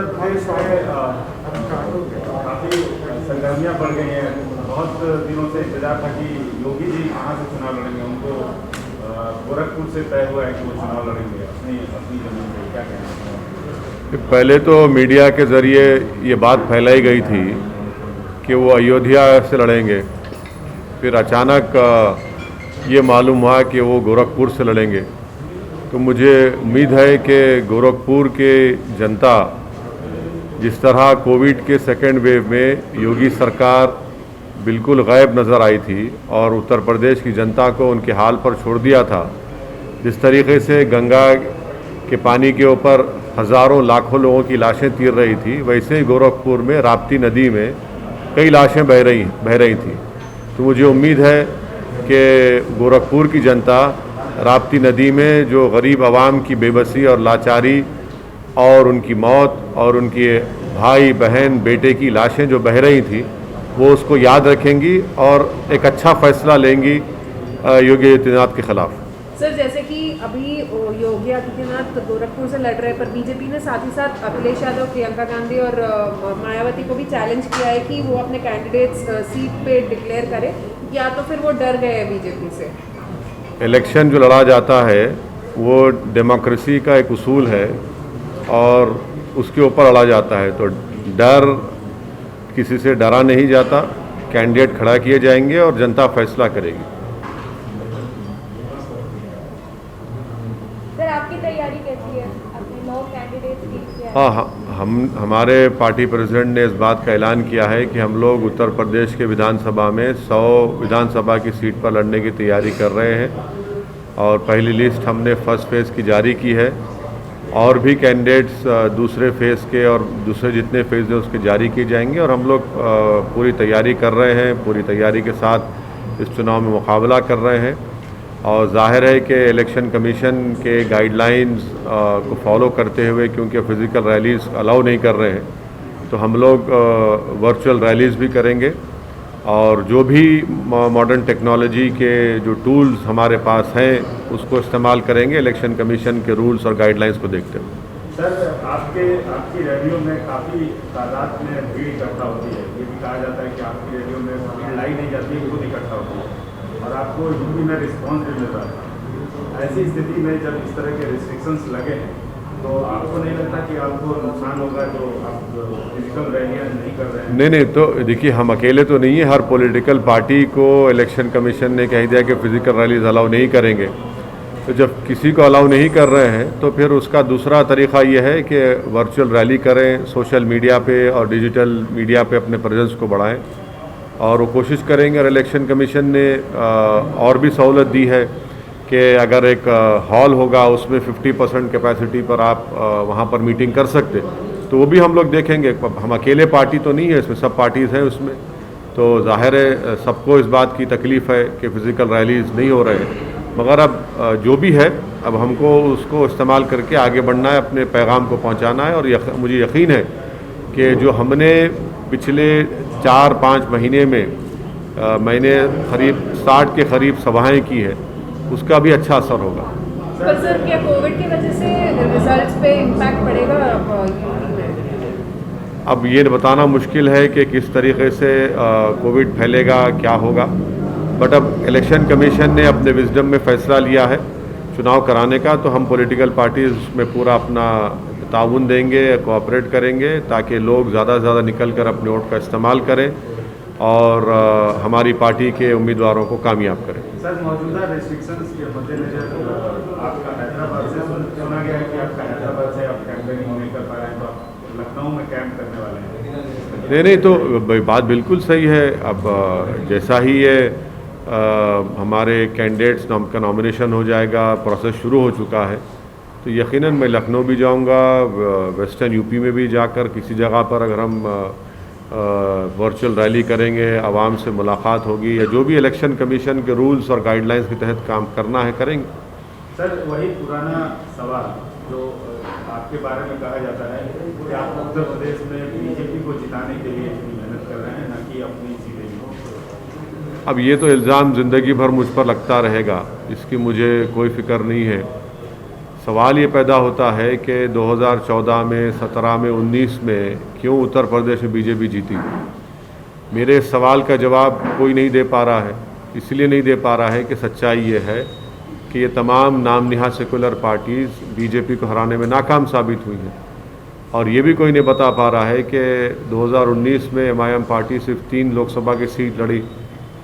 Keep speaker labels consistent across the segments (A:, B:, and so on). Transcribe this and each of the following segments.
A: उत्तर प्रदेश में काफ़ी सरगर्मियाँ बढ़ गई हैं। बहुत दिनों से इंतजार था कि योगी जी कहाँ से चुनाव लड़ेंगे। उनको गोरखपुर से तय हुआ है कि वो चुनाव लड़ेंगे अपनी अपनी जमीन पे। क्या कहना है?
B: पहले तो मीडिया के ज़रिए ये बात फैलाई गई थी कि वो अयोध्या से लड़ेंगे, फिर अचानक ये मालूम हुआ कि वो गोरखपुर से लड़ेंगे। तो मुझे उम्मीद है कि गोरखपुर के जनता जिस तरह कोविड के सेकेंड वेव में योगी सरकार बिल्कुल गायब नज़र आई थी और उत्तर प्रदेश की जनता को उनके हाल पर छोड़ दिया था, जिस तरीके से गंगा के पानी के ऊपर हज़ारों लाखों लोगों की लाशें तीर रही थी, वैसे ही गोरखपुर में राप्ती नदी में कई लाशें बह रही थी। तो मुझे उम्मीद है कि गोरखपुर की जनता राप्ती नदी में जो गरीब आवाम की बेबसी और लाचारी और उनकी मौत और उनके भाई बहन बेटे की लाशें जो बह रही थी, वो उसको याद रखेंगी और एक अच्छा फैसला लेंगी योगी आदित्यनाथ के खिलाफ।
C: सर, जैसे कि अभी योगी आदित्यनाथ गोरखपुर से लड़ रहे हैं, पर बीजेपी ने साथ ही साथ अखिलेश यादव, प्रियंका गांधी और मायावती को भी चैलेंज किया है कि वो अपने कैंडिडेट्स सीट पे डिक्लेयर करें, या तो फिर वो डर गए हैं बीजेपी से।
B: इलेक्शन जो लड़ा जाता है वो डेमोक्रेसी का एक उसूल है और उसके ऊपर लड़ा जाता है। तो डर, किसी से डरा नहीं जाता। कैंडिडेट खड़ा किए जाएंगे और जनता फैसला करेगी।
D: सर, आपकी तैयारी कैसी है अपने 9 कैंडिडेट्स की?
B: हाँ, हमारे पार्टी प्रेसिडेंट ने इस बात का ऐलान किया है कि हम लोग उत्तर प्रदेश के विधानसभा में 100 विधानसभा की सीट पर लड़ने की तैयारी कर रहे हैं और पहली लिस्ट हमने फर्स्ट फेज़ की जारी की है और भी कैंडिडेट्स दूसरे फेज़ के और दूसरे जितने फेज़ हैं उसके जारी किए जाएंगे और हम लोग पूरी तैयारी कर रहे हैं, पूरी तैयारी के साथ इस चुनाव में मुकाबला कर रहे हैं। और जाहिर है कि इलेक्शन कमीशन के गाइडलाइंस को फॉलो करते हुए, क्योंकि फिज़िकल रैलीज़ अलाउ नहीं कर रहे हैं, तो हम लोग वर्चुअल रैलीज़ भी करेंगे और जो भी मॉडर्न टेक्नोलॉजी के जो टूल्स हमारे पास हैं उसको इस्तेमाल करेंगे इलेक्शन कमीशन के रूल्स और गाइडलाइंस को देखते हुए।
A: सर, आपकी रैलियों में काफ़ी तादाद में भीड़ इकट्ठा होती है। ये भी कहा जाता है कि आपकी रैलियों में भीड़ लाई नहीं जाती, खुद इकट्ठा होती है और आपको यूपी में रिस्पॉन्स भी मिल रहा है। ऐसी स्थिति में जब इस तरह के रिस्ट्रिक्शंस लगे हैं तो आपको नहीं लगता कि आपको नुकसान होगा जो आप फिजिकल रैलियाँ नहीं कर रहे हैं?
B: नहीं, तो देखिए, हम अकेले तो नहीं है। हर पॉलिटिकल पार्टी को इलेक्शन कमीशन ने कह दिया कि फिजिकल रैलीज अलाउ नहीं करेंगे। तो जब किसी को अलाउ नहीं कर रहे हैं तो फिर उसका दूसरा तरीक़ा ये है कि वर्चुअल रैली करें, सोशल मीडिया पे और डिजिटल मीडिया पे अपने प्रेजेंस को बढ़ाएं और वो कोशिश करेंगे। और इलेक्शन कमीशन ने और भी सहूलत दी है कि अगर एक हॉल होगा उसमें 50% कैपेसिटी पर आप वहाँ पर मीटिंग कर सकते, तो वो भी हम लोग देखेंगे। हम अकेले पार्टी तो नहीं है इसमें, सब पार्टीज़ हैं उसमें, तो जाहिर है सबको इस बात की तकलीफ़ है कि फ़िज़िकल रैलीज़ नहीं हो रहे हैं। मगर अब जो भी है, अब हमको उसको इस्तेमाल करके आगे बढ़ना है, अपने पैगाम को पहुँचाना है। और मुझे यकीन है कि जो हमने पिछले 4-5 महीने में मैंने करीब 60 के करीब सभाएँ की है, उसका भी अच्छा असर होगा।
C: पर सर, क्या कोविड की वजह से रिजल्ट्स पे इम्पैक्ट पड़ेगा यूपी में?
B: अब ये बताना मुश्किल है कि किस तरीके से कोविड फैलेगा, क्या होगा। बट अब इलेक्शन कमीशन ने अपने विजडम में फ़ैसला लिया है चुनाव कराने का, तो हम पॉलिटिकल पार्टीज़ में पूरा अपना ताउन देंगे, कोऑपरेट करेंगे ताकि लोग ज़्यादा से ज़्यादा निकल कर अपने वोट का इस्तेमाल करें और हमारी पार्टी के उम्मीदवारों को कामयाब करें।
A: सर, मौजूदा रेस्ट्रिक्शंस के मद्देनजर आपका हैदराबाद से सुना गया है कि आपका हैदराबाद से आप कैंपेनिंग नहीं कर पा रहे हैं, तो आप लखनऊ में कैंप करने वाले हैं?
B: नहीं, तो बात बिल्कुल सही है। अब जैसा ही ये हमारे कैंडिडेट्स का नॉमिनेशन हो जाएगा, प्रोसेस शुरू हो चुका है, तो यकीनन मैं लखनऊ भी जाऊंगा, वेस्टर्न यूपी में भी जाकर किसी जगह पर अगर हम वर्चुअल रैली करेंगे, आवाम से मुलाकात होगी या जो भी इलेक्शन कमीशन के रूल्स और गाइडलाइंस के तहत काम करना है करेंगे।
A: सर, वही पुराना सवाल जो आपके बारे में कहा जाता है कि आप उत्तर प्रदेश में बीजेपी को जिताने के लिए इतनी मेहनत कर रहे हैं, न कि अपनी सीटें।
B: अब ये तो इल्ज़ाम ज़िंदगी भर मुझ पर लगता रहेगा, इसकी मुझे कोई फ़िक्र नहीं है। सवाल ये पैदा होता है कि 2014 में, 17 में, 19 में क्यों उत्तर प्रदेश में बीजेपी जीती। मेरे इस सवाल का जवाब कोई नहीं दे पा रहा है। इसलिए नहीं दे पा रहा है कि सच्चाई ये है कि ये तमाम नाम निहाद सेकुलर पार्टीज़ बीजेपी को हराने में नाकाम साबित हुई हैं। और ये भी कोई नहीं बता पा रहा है कि 2019 में MIM पार्टी सिर्फ 3 लोकसभा की सीट लड़ी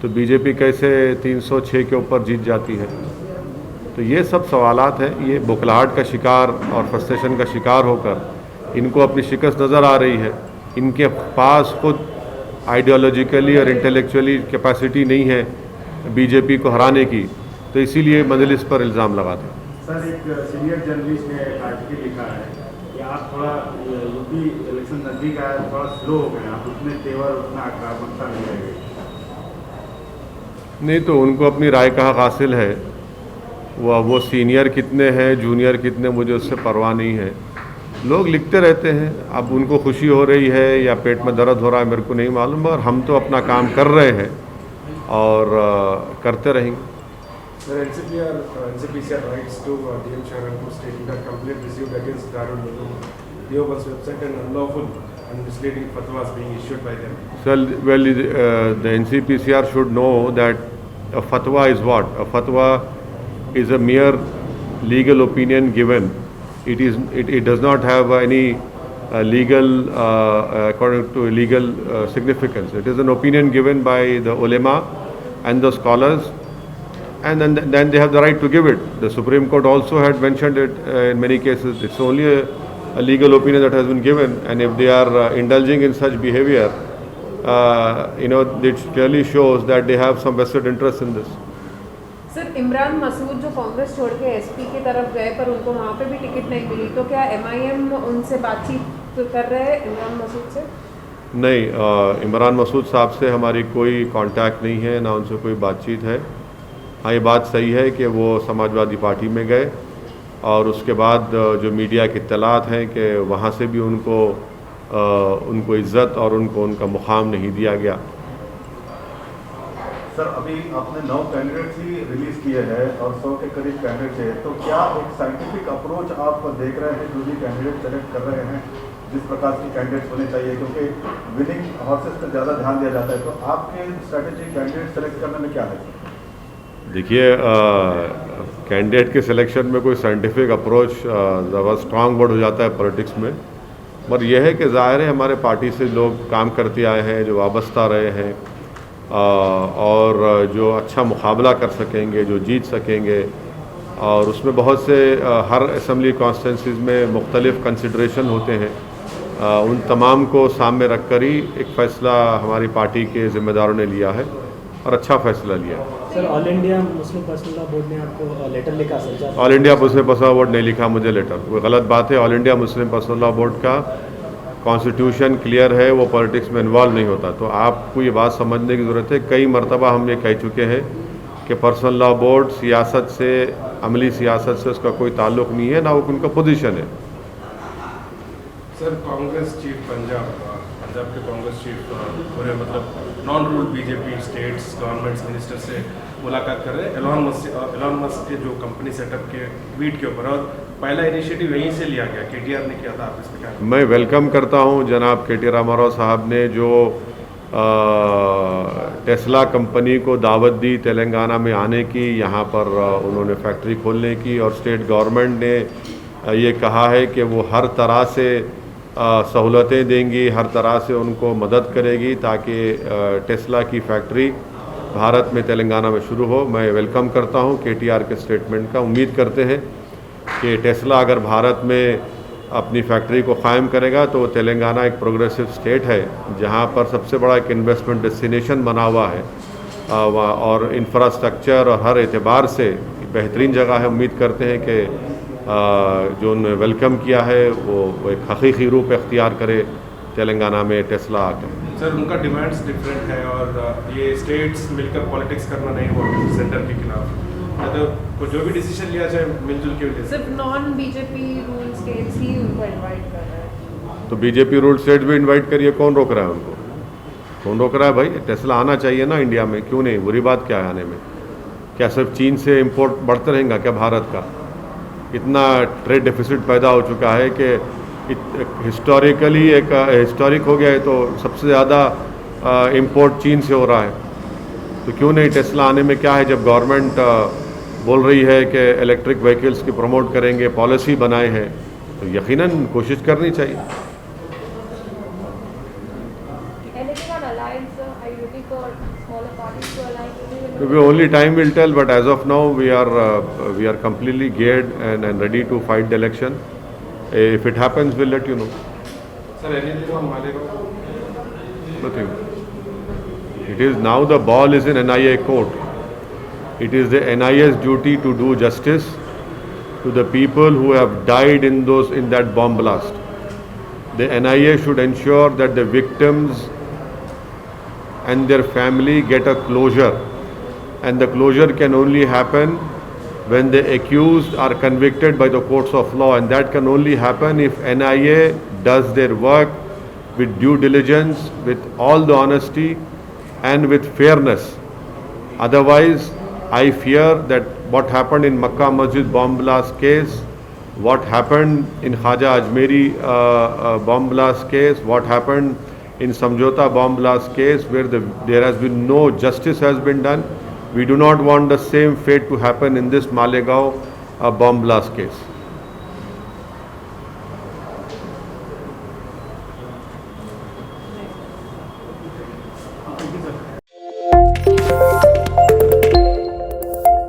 B: तो बीजेपी कैसे 306 के ऊपर जीत जाती है। तो ये सब सवालात हैं। ये बुखलाहट का शिकार और फ्रस्ट्रेशन का शिकार होकर इनको अपनी शिकस्त नज़र आ रही है। इनके पास खुद आइडियोलॉजिकली और इंटेलेक्चुअली कैपेसिटी नहीं है बीजेपी को हराने की, तो इसीलिए मजलिस पर इल्ज़ाम लगाते हैं।
A: सर, एक सीनियर जर्नलिस्ट ने एक आर्टिकल लिखा है कि आप थोड़ा यूपी इलेक्शन नज़दीक आया, थोड़ा स्लो हो गए, आप उतने तेवर, उतना आक्रामकता नहीं रह गई।
B: नहीं तो उनको अपनी राय का हक हासिल है। वो सीनियर कितने हैं, जूनियर कितने, मुझे उससे परवाह नहीं है। लोग लिखते रहते हैं। अब उनको खुशी हो रही है या पेट में दर्द हो रहा है मेरे को नहीं मालूम, और हम तो अपना काम कर रहे हैं और करते रहेंगे।
E: The NCPCR writes to DM Sharanpur stating that complaint received against Darul Uloom Deoband's website and unlawful and misleading fatwas being issued by them.
B: Well, the NCPCR should know that a fatwa is what? A fatwa is a mere legal opinion given. It does not have any legal, according to legal significance. It is an opinion given by the ulema and the scholars, and then they have the right to give it. The Supreme Court also had mentioned it in many cases. It's only a legal opinion that has been given, and if they are indulging in such behavior, it clearly shows that they have some vested interest in this.
C: Sir, Imran Masood जो कांग्रेस छोड़ के SP की तरफ गए पर उनको वहाँ पे भी टिकट नहीं मिली, तो क्या MIM उनसे बातचीत कर रहे हैं इमरान मसूद से?
B: नहीं, इमरान मसूद साहब से हमारी कोई कांटेक्ट नहीं है, ना उनसे कोई बातचीत है। हाँ, ये बात सही है कि वो समाजवादी पार्टी में गए और उसके बाद जो मीडिया की इत्तलात हैं कि वहाँ से भी उनको इज़्ज़त और उनका मुकाम नहीं दिया गया।
F: सर, अभी आपने 9 कैंडिडेट्स ही रिलीज़ किए हैं और 100 के करीब कैंडिडेट्स हैं, तो क्या एक साइंटिफिक अप्रोच आप देख रहे हैं जो भी कैंडिडेट सेलेक्ट कर रहे हैं, जिस प्रकार के कैंडिडेट्स होने चाहिए, क्योंकि विनिंग हॉर्सेस पर ज़्यादा ध्यान दिया जाता है, तो आपके स्ट्रैटेजी कैंडिडेट सेलेक्ट करने में क्या है?
B: देखिए, कैंडिडेट के सिलेक्शन में कोई साइंटिफिक अप्रोच ज़्यादा स्ट्रांग वर्ड हो जाता है पॉलिटिक्स में, पर यह है कि ज़ाहिर है हमारे पार्टी से लोग काम करते आए हैं, जो वाबस्ता रहे हैं और जो अच्छा मुकाबला कर सकेंगे, जो जीत सकेंगे, और उसमें बहुत से हर असम्बली कॉन्स्टिट्यूंसीज़ में मुख्तलिफ कंसिडरेशन होते हैं। उन तमाम को सामने रख कर ही एक फ़ैसला हमारी पार्टी के ज़िम्मेदारों ने लिया है और अच्छा फ़ैसला लिया है।
G: Sir, all India Muslim personal law board ने आपको लेटर लिखा sir?
B: All India Muslim personal law board नहीं लिखा मुझे लेटर, वो गलत बात है। All India Muslim personal law board का कॉन्स्टिट्यूशन क्लियर है, वो पॉलिटिक्स में इन्वॉल्व नहीं होता। तो आपको ये बात समझने की ज़रूरत है। कई मरतबा हम ये कह चुके हैं कि पर्सनल लॉ बोर्ड सियासत से, अमली सियासत से उसका कोई ताल्लुक़ नहीं है, ना वो उनका पोजीशन है।
E: सर, कांग्रेस चीफ पंजाब के कांग्रेस चीफ पूरे non rule BJP states governments minister से मुलाकात कर रहे हैं एलॉन मस्क के जो कंपनी सेटअप के ट्वीट के ऊपर, और पहला इनिशिएटिव यहीं से लिया गया, KTR ने किया था। आप इस पर क्या?
B: मैं वेलकम करता हूं जनाब KT रामाराव साहब ने जो टेस्ला कंपनी को दावत दी तेलंगाना में आने की, यहाँ पर उन्होंने फैक्ट्री खोलने की, और स्टेट गवर्नमेंट ने ये कहा है कि वो हर तरह से सहूलतें देंगी, हर तरह से उनको मदद करेगी ताकि टेस्ला की फैक्ट्री भारत में तेलंगाना में शुरू हो। मैं वेलकम करता हूं KTR के स्टेटमेंट का। उम्मीद करते हैं कि टेस्ला अगर भारत में अपनी फैक्ट्री को क़ायम करेगा तो तेलंगाना एक प्रोग्रेसिव स्टेट है जहां पर सबसे बड़ा एक इन्वेस्टमेंट डेस्टिनेशन बना हुआ है और इंफ्रास्ट्रक्चर और हर एतबार से बेहतरीन जगह है। उम्मीद करते हैं कि जो उन्होंने वेलकम किया है वो एक हकीकी रूप इख्तियार करे तेलंगाना में टेस्ला आकर।
E: सर, उनका डिमांड्स डिफरेंट है और ये स्टेट्स मिलकर पॉलिटिक्स करना नहीं हो सेंटर के खिलाफ, मतलब जो भी डिसीजन लिया जाए मिलजुल के लिए।
C: सिर्फ नॉन बीजेपी रूल स्टेट्स ही उनको इनवाइट कर रहा है।
B: तो बीजेपी रूल स्टेट्स भी इनवाइट करिए, कौन रोक रहा है उनको? कौन रोक रहा है भाई? टेस्ला आना चाहिए ना इंडिया में, क्यों नहीं? बुरी बात क्या है आने में? क्या सिर्फ चीन से इंपोर्ट बढ़ता रहेगा क्या भारत का? इतना ट्रेड डेफिसिट पैदा हो चुका है कि हिस्टोरिकली एक हिस्टोरिक हो गया है, तो सबसे ज़्यादा इंपोर्ट चीन से हो रहा है। तो क्यों नहीं टेस्ला आने में क्या है, जब गवर्नमेंट बोल रही है कि इलेक्ट्रिक व्हीकल्स की प्रमोट करेंगे, पॉलिसी बनाए हैं, तो यकीनन कोशिश करनी चाहिए।
D: Anything on alliance, are you looking for smaller parties to align with you?
B: Only time will tell, but as of now we are completely geared and ready to fight the election. If it happens, we'll let you know.
E: Sir anything on Malegaon?
B: Nothing. It is now the ball is in NIA court. It is the NIA's duty to do justice to the people who have died in that bomb blast. The NIA should ensure that the victims and their family get a closure, and the closure can only happen when the accused are convicted by the courts of law, and that can only happen if NIA does their work with due diligence, with all the honesty and with fairness. Otherwise, I fear that what happened in Makkah Masjid bomb blast case, what happened in Khaja Ajmeri bomb blast case, what happened in Samjhota bomb blast case, where there has been no justice has been done. We do not want the same fate to happen in this Malegaon bomb blast case.